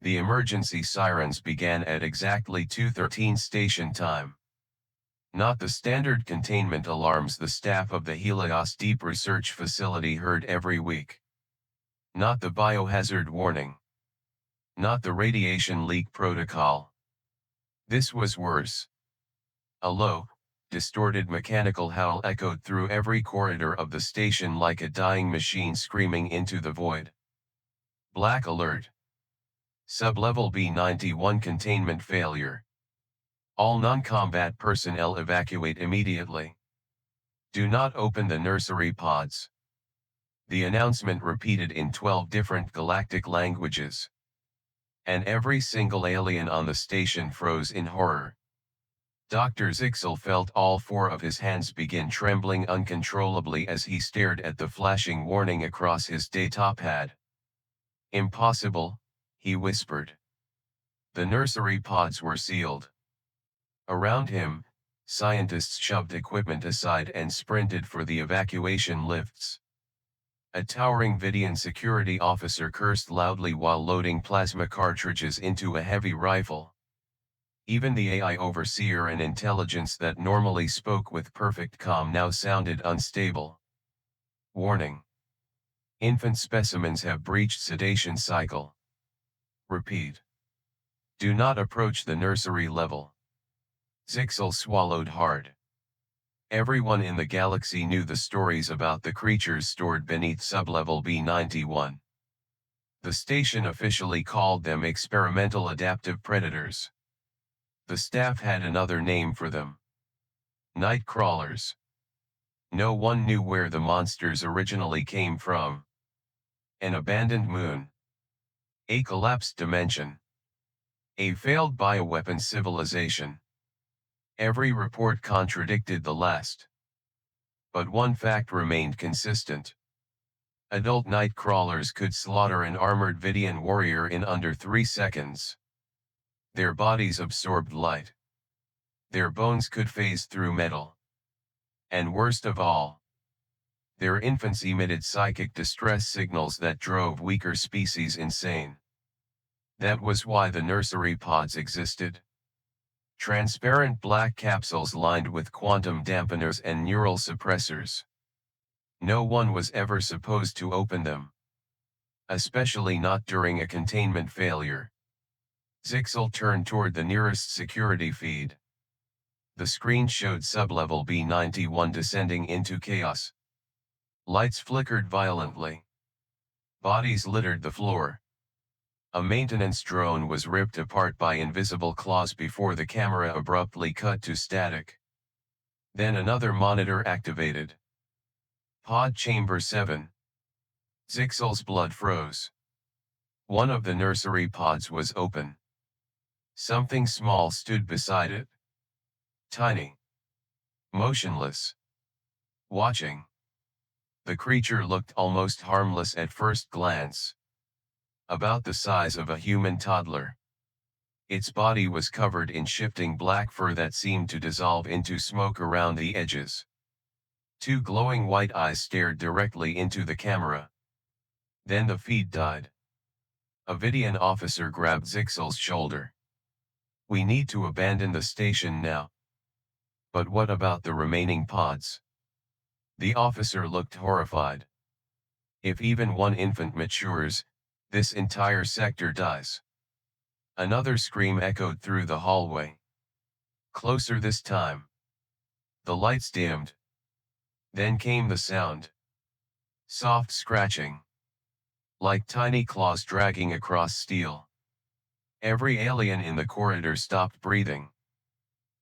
The emergency sirens began at exactly 2:13 station time. Not the standard containment alarms the staff of the Helios Deep Research Facility heard every week. Not the biohazard warning. Not the radiation leak protocol. This was worse. A low, distorted mechanical howl echoed through every corridor of the station like a dying machine screaming into the void. Black alert. Sublevel B91 containment failure. All non-combat personnel evacuate immediately. Do not open the nursery pods. The announcement repeated in 12 different galactic languages. And every single alien on the station froze in horror. Dr. Zixel felt all four of his hands begin trembling uncontrollably as he stared at the flashing warning across his data pad. Impossible, he whispered. The nursery pods were sealed. Around him, scientists shoved equipment aside and sprinted for the evacuation lifts. A towering Vidian security officer cursed loudly while loading plasma cartridges into a heavy rifle. Even the AI overseer and intelligence that normally spoke with perfect calm now sounded unstable. Warning. Infant specimens have breached sedation cycle. Repeat. Do not approach the nursery level. Zixel swallowed hard. Everyone in the galaxy knew the stories about the creatures stored beneath sublevel B91. The station officially called them experimental adaptive predators. The staff had another name for them. Night crawlers. No one knew where the monsters originally came from. An abandoned moon. A collapsed dimension. A failed bioweapon civilization. Every report contradicted the last. But one fact remained consistent. Adult night crawlers could slaughter an armored Vidian warrior in under 3 seconds. Their bodies absorbed light. Their bones could phase through metal. And worst of all, their infants emitted psychic distress signals that drove weaker species insane. That was why the nursery pods existed. Transparent black capsules lined with quantum dampeners and neural suppressors. No one was ever supposed to open them. Especially not during a containment failure. Zixel turned toward the nearest security feed. The screen showed sublevel B91 descending into chaos. Lights flickered violently. Bodies littered the floor. A maintenance drone was ripped apart by invisible claws before the camera abruptly cut to static. Then another monitor activated. Pod Chamber 7. Zixel's blood froze. One of the nursery pods was open. Something small stood beside it. Tiny. Motionless. Watching. The creature looked almost harmless at first glance. About the size of a human toddler. Its body was covered in shifting black fur that seemed to dissolve into smoke around the edges. 2 glowing white eyes stared directly into the camera. Then the feed died. A Vidian officer grabbed Zixel's shoulder. We need to abandon the station now. But what about the remaining pods? The officer looked horrified. If even one infant matures, this entire sector dies. Another scream echoed through the hallway. Closer this time. The lights dimmed. Then came the sound. Soft scratching. Like tiny claws dragging across steel. Every alien in the corridor stopped breathing.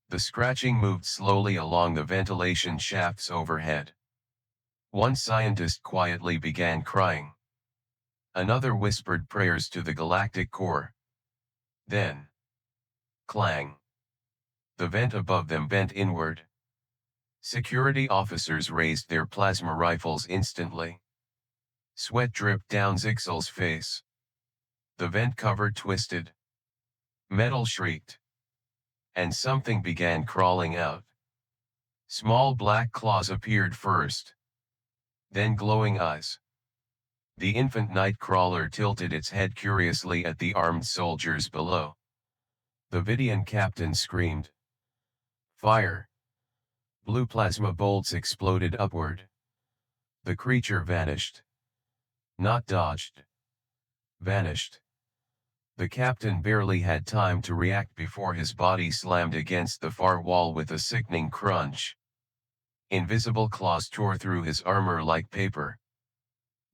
The scratching moved slowly along the ventilation shafts overhead. One scientist quietly began crying. Another whispered prayers to the galactic core. Then, clang. The vent above them bent inward. Security officers raised their plasma rifles instantly. Sweat dripped down Zixel's face. The vent cover twisted. Metal shrieked. And something began crawling out. Small black claws appeared first. Then glowing eyes. The infant night crawler tilted its head curiously at the armed soldiers below. The Vidian captain screamed. Fire! Blue plasma bolts exploded upward. The creature vanished. Not dodged. Vanished. The captain barely had time to react before his body slammed against the far wall with a sickening crunch. Invisible claws tore through his armor like paper.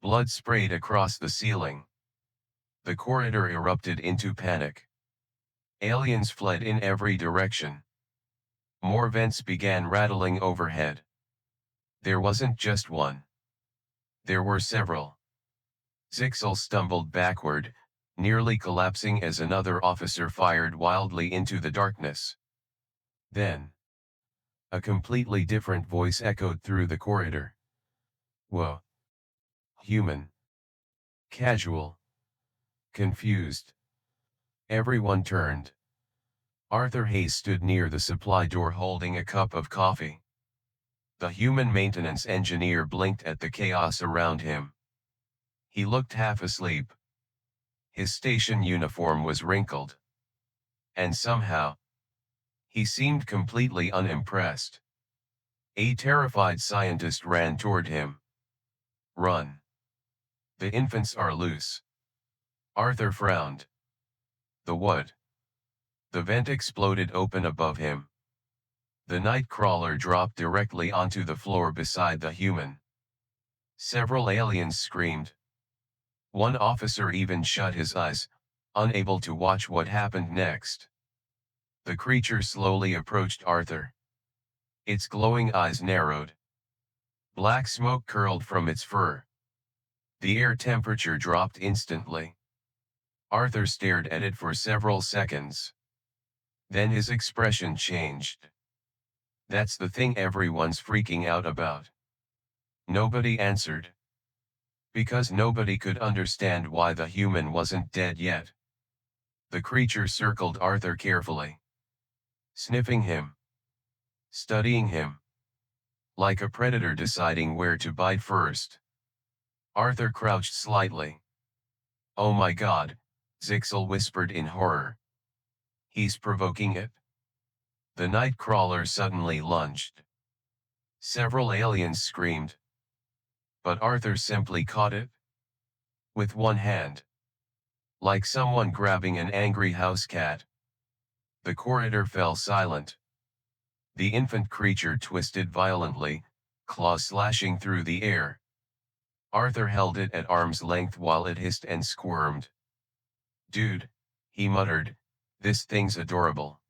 Blood sprayed across the ceiling. The corridor erupted into panic. Aliens fled in every direction. More vents began rattling overhead. There wasn't just one. There were several. Zixel stumbled backward, nearly collapsing as another officer fired wildly into the darkness. Then, a completely different voice echoed through the corridor. Whoa. Human. Casual. Confused. Everyone turned. Arthur Hayes stood near the supply door holding a cup of coffee. The human maintenance engineer blinked at the chaos around him. He looked half asleep. His station uniform was wrinkled. And somehow, he seemed completely unimpressed. A terrified scientist ran toward him. Run. The infants are loose. Arthur frowned. The what? The vent exploded open above him. The night crawler dropped directly onto the floor beside the human. Several aliens screamed. One officer even shut his eyes, unable to watch what happened next. The creature slowly approached Arthur. Its glowing eyes narrowed. Black smoke curled from its fur. The air temperature dropped instantly. Arthur stared at it for several seconds. Then his expression changed. That's the thing everyone's freaking out about. Nobody answered. Because nobody could understand why the human wasn't dead yet. The creature circled Arthur carefully. Sniffing him. Studying him. Like a predator deciding where to bite first. Arthur crouched slightly. Oh my God, Zixel whispered in horror. He's provoking it. The night crawler suddenly lunged. Several aliens screamed. But Arthur simply caught it. With one hand. Like someone grabbing an angry house cat. The corridor fell silent. The infant creature twisted violently, claws slashing through the air. Arthur held it at arm's length while it hissed and squirmed. Dude, he muttered, this thing's adorable.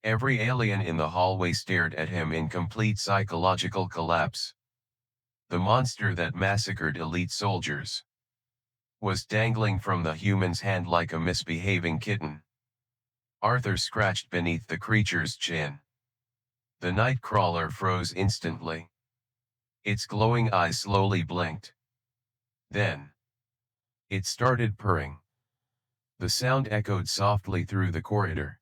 Every alien in the hallway stared at him in complete psychological collapse. The monster that massacred elite soldiers was dangling from the human's hand like a misbehaving kitten. Arthur scratched beneath the creature's chin. The night crawler froze instantly. Its glowing eyes slowly blinked. Then, it started purring. The sound echoed softly through the corridor.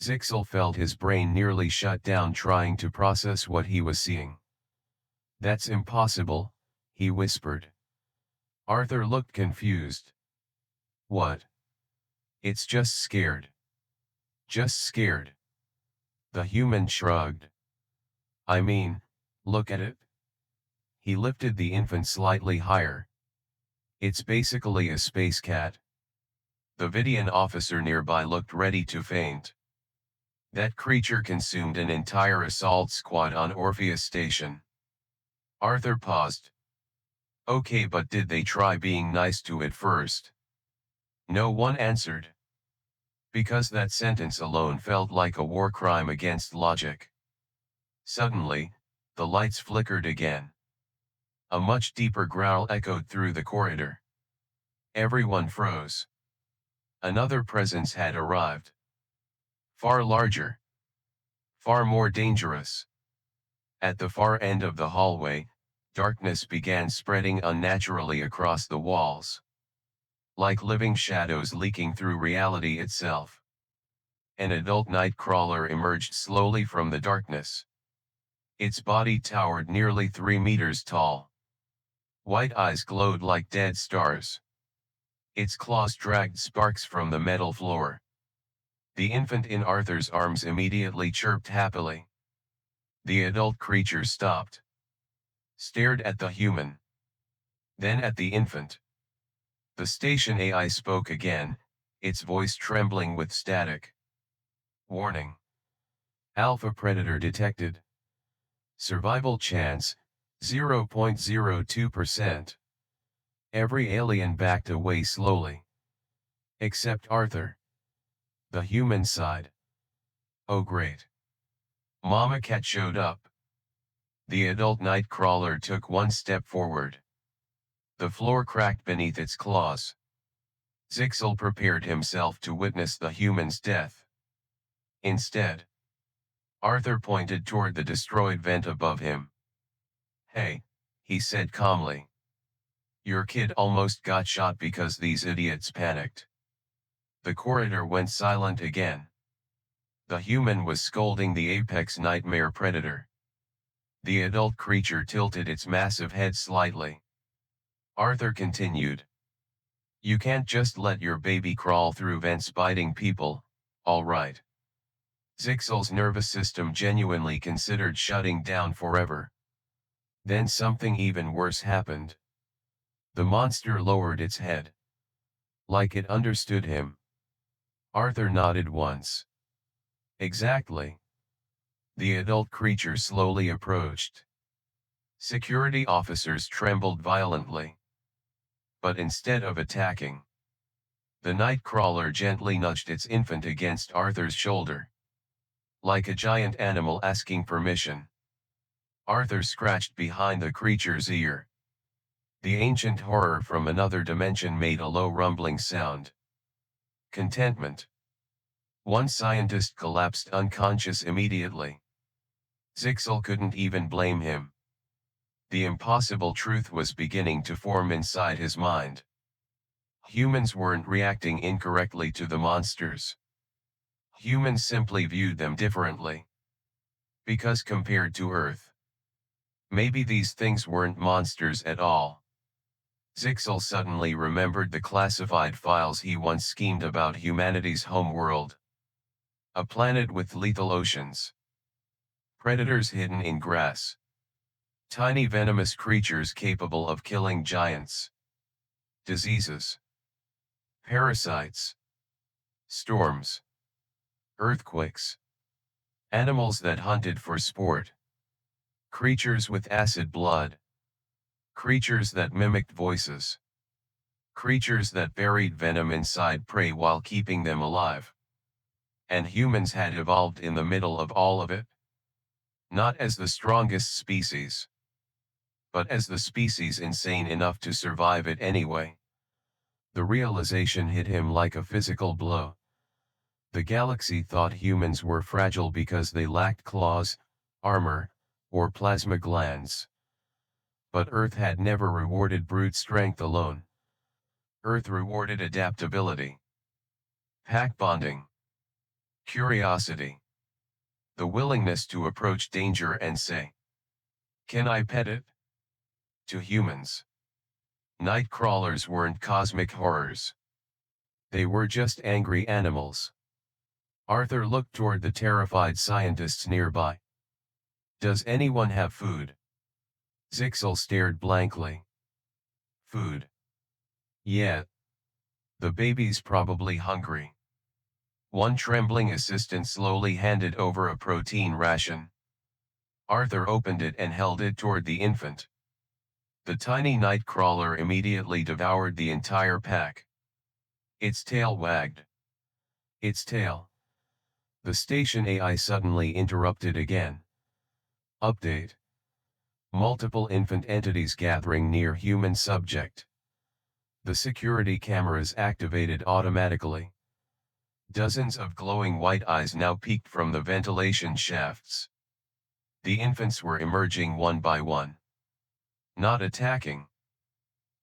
Zixel felt his brain nearly shut down trying to process what he was seeing. That's impossible, he whispered. Arthur looked confused. What? It's just scared. Just scared. The human shrugged. I mean, look at it. He lifted the infant slightly higher. It's basically a space cat. The Vidian officer nearby looked ready to faint. That creature consumed an entire assault squad on Orpheus Station. Arthur paused. Okay, but did they try being nice to it first? No one answered. Because that sentence alone felt like a war crime against logic. Suddenly, the lights flickered again. A much deeper growl echoed through the corridor. Everyone froze. Another presence had arrived. Far larger. Far more dangerous. At the far end of the hallway, darkness began spreading unnaturally across the walls. Like living shadows leaking through reality itself. An adult night crawler emerged slowly from the darkness. Its body towered nearly 3 meters tall. White eyes glowed like dead stars. Its claws dragged sparks from the metal floor. The infant in Arthur's arms immediately chirped happily. The adult creature stopped, stared at the human, then at the infant. The station AI spoke again, its voice trembling with static. Warning. Alpha predator detected. Survival chance, 0.02%. Every alien backed away slowly. Except Arthur. The human sighed. Oh great. Mama Cat showed up. The adult night crawler took one step forward. The floor cracked beneath its claws. Zixel prepared himself to witness the human's death. Instead, Arthur pointed toward the destroyed vent above him. Hey, he said calmly. Your kid almost got shot because these idiots panicked. The corridor went silent again. The human was scolding the apex nightmare predator. The adult creature tilted its massive head slightly. Arthur continued. You can't just let your baby crawl through vents biting people, all right. Zixel's nervous system genuinely considered shutting down forever. Then something even worse happened. The monster lowered its head. Like it understood him. Arthur nodded once. Exactly. The adult creature slowly approached. Security officers trembled violently. But instead of attacking, the night crawler gently nudged its infant against Arthur's shoulder. Like a giant animal asking permission. Arthur scratched behind the creature's ear. The ancient horror from another dimension made a low rumbling sound. Contentment. One scientist collapsed unconscious immediately. Zixel couldn't even blame him. The impossible truth was beginning to form inside his mind. Humans weren't reacting incorrectly to the monsters. Humans simply viewed them differently. Because compared to Earth, maybe these things weren't monsters at all. Zixel suddenly remembered the classified files he once schemed about humanity's home world. A planet with lethal oceans. Predators hidden in grass. Tiny venomous creatures capable of killing giants. Diseases. Parasites. Storms. Earthquakes. Animals that hunted for sport. Creatures with acid blood. Creatures that mimicked voices. Creatures that buried venom inside prey while keeping them alive. And humans had evolved in the middle of all of it. Not as the strongest species, but as the species insane enough to survive it anyway. The realization hit him like a physical blow. The galaxy thought humans were fragile because they lacked claws, armor, or plasma glands. But Earth had never rewarded brute strength alone. Earth rewarded adaptability, pack bonding, curiosity, the willingness to approach danger and say, "Can I pet it?" To humans, night crawlers weren't cosmic horrors. They were just angry animals. Arthur looked toward the terrified scientists nearby. Does anyone have food? Zixel stared blankly. Food. Yeah. The baby's probably hungry. One trembling assistant slowly handed over a protein ration. Arthur opened it and held it toward the infant. The tiny night crawler immediately devoured the entire pack. Its tail wagged. Its tail. The station AI suddenly interrupted again. Update. Multiple infant entities gathering near human subject. The security cameras activated automatically. Dozens of glowing white eyes now peeked from the ventilation shafts. The infants were emerging one by one. Not attacking.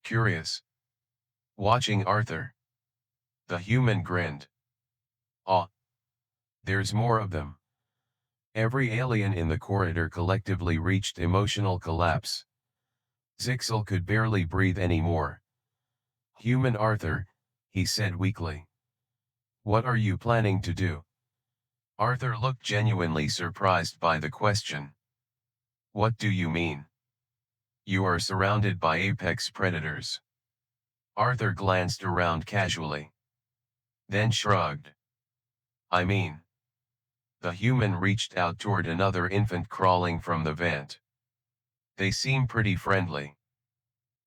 Curious. Watching Arthur. The human grinned. Ah. There's more of them. Every alien in the corridor collectively reached emotional collapse. Zixel could barely breathe anymore. "Human Arthur," he said weakly. "What are you planning to do?" Arthur looked genuinely surprised by the question. "What do you mean? You are surrounded by apex predators." Arthur glanced around casually. Then shrugged. "I mean..." The human reached out toward another infant crawling from the vent. "They seem pretty friendly."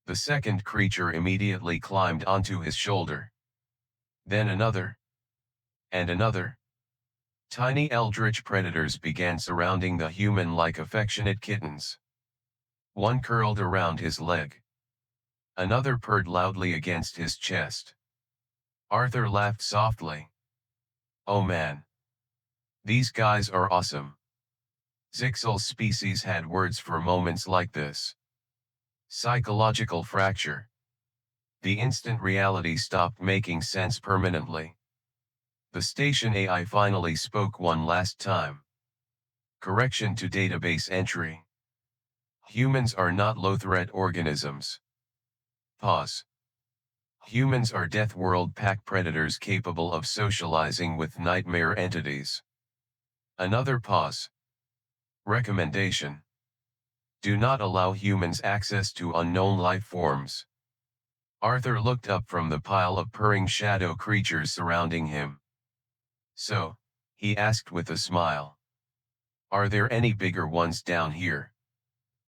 The second creature immediately climbed onto his shoulder. Then another. And another. Tiny eldritch predators began surrounding the human like affectionate kittens. One curled around his leg. Another purred loudly against his chest. Arthur laughed softly. "Oh man. These guys are awesome." Zixel's species had words for moments like this. Psychological fracture. The instant reality stopped making sense permanently. The station AI finally spoke one last time. Correction to database entry. Humans are not low-threat organisms. Pause. Humans are death world pack predators capable of socializing with nightmare entities. Another pause. Recommendation. Do not allow humans access to unknown life forms. Arthur looked up from the pile of purring shadow creatures surrounding him. "So," he asked with a smile, "are there any bigger ones down here?"